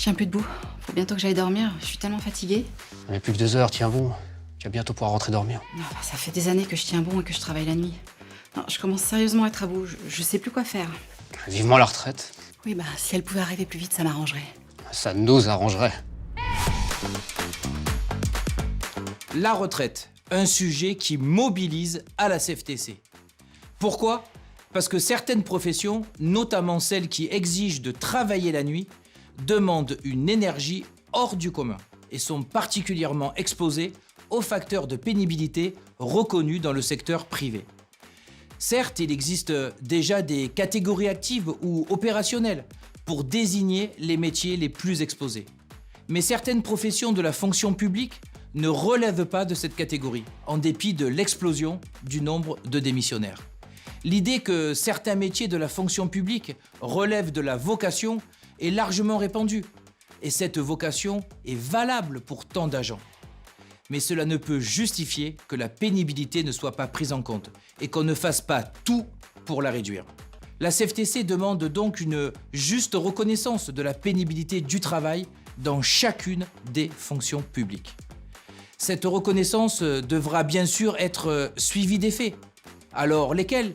tiens plus debout. Faut bientôt que j'aille dormir. Je suis tellement fatiguée. Mais plus que 2 heures, tiens bon. Tu vas bientôt pouvoir rentrer dormir. Non, ça fait des années que je tiens bon et que je travaille la nuit. Non, je commence sérieusement à être à bout. Je sais plus quoi faire. Vivement la retraite. Oui, bah, si elle pouvait arriver plus vite, ça m'arrangerait. Ça nous arrangerait. La retraite, un sujet qui mobilise à la CFTC. Pourquoi ? Parce que certaines professions, notamment celles qui exigent de travailler la nuit, demandent une énergie hors du commun et sont particulièrement exposées aux facteurs de pénibilité reconnus dans le secteur privé. Certes, il existe déjà des catégories actives ou opérationnelles pour désigner les métiers les plus exposés. Mais certaines professions de la fonction publique ne relèvent pas de cette catégorie, en dépit de l'explosion du nombre de démissionnaires. L'idée que certains métiers de la fonction publique relèvent de la vocation est largement répandue, et cette vocation est valable pour tant d'agents. Mais cela ne peut justifier que la pénibilité ne soit pas prise en compte et qu'on ne fasse pas tout pour la réduire. La CFTC demande donc une juste reconnaissance de la pénibilité du travail dans chacune des fonctions publiques. Cette reconnaissance devra bien sûr être suivie des faits. Alors lesquels ?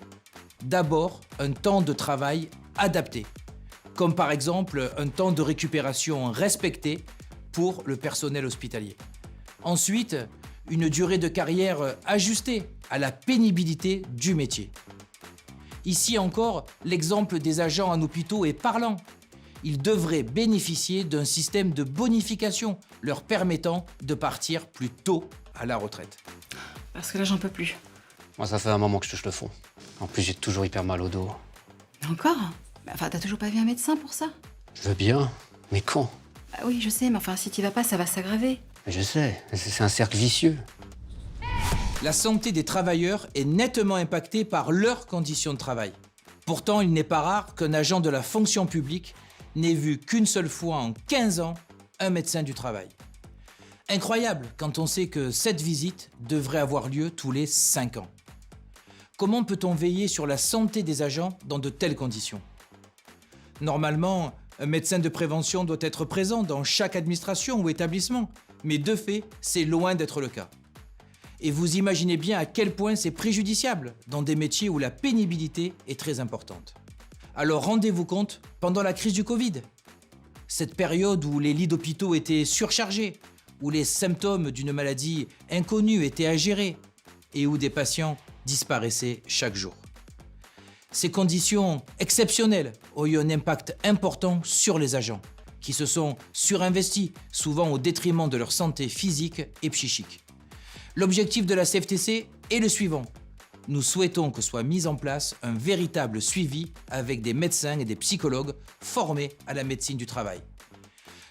D'abord, un temps de travail adapté, comme par exemple un temps de récupération respecté pour le personnel hospitalier. Ensuite, une durée de carrière ajustée à la pénibilité du métier. Ici encore, l'exemple des agents en hôpitaux est parlant. Ils devraient bénéficier d'un système de bonification leur permettant de partir plus tôt à la retraite. Parce que là, j'en peux plus. Moi, ça fait un moment que je touche le fond. En plus, j'ai toujours hyper mal au dos. Mais encore ? Bah, enfin, t'as toujours pas vu un médecin pour ça ? Je veux bien, mais quand ? Bah oui, je sais, mais enfin, si t'y vas pas, ça va s'aggraver. Je sais, c'est un cercle vicieux. La santé des travailleurs est nettement impactée par leurs conditions de travail. Pourtant, il n'est pas rare qu'un agent de la fonction publique n'ait vu qu'une seule fois en 15 ans un médecin du travail. Incroyable quand on sait que cette visite devrait avoir lieu tous les 5 ans. Comment peut-on veiller sur la santé des agents dans de telles conditions ? Normalement, un médecin de prévention doit être présent dans chaque administration ou établissement, mais de fait, c'est loin d'être le cas. Et vous imaginez bien à quel point c'est préjudiciable dans des métiers où la pénibilité est très importante. Alors rendez-vous compte, pendant la crise du Covid, cette période où les lits d'hôpitaux étaient surchargés, où les symptômes d'une maladie inconnue étaient à gérer et où des patients disparaissaient chaque jour. Ces conditions exceptionnelles ont eu un impact important sur les agents, qui se sont surinvestis, souvent au détriment de leur santé physique et psychique. L'objectif de la CFTC est le suivant. Nous souhaitons que soit mis en place un véritable suivi avec des médecins et des psychologues formés à la médecine du travail.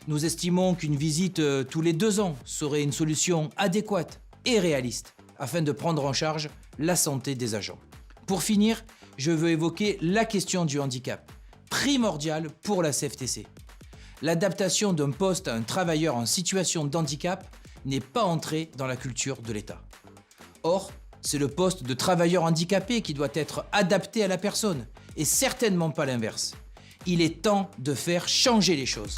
Nous estimons qu'une visite tous les 2 ans serait une solution adéquate et réaliste afin de prendre en charge la santé des agents. Pour finir, je veux évoquer la question du handicap, primordiale pour la CFTC. L'adaptation d'un poste à un travailleur en situation de handicap n'est pas entrée dans la culture de l'État. Or, c'est le poste de travailleur handicapé qui doit être adapté à la personne, et certainement pas l'inverse. Il est temps de faire changer les choses.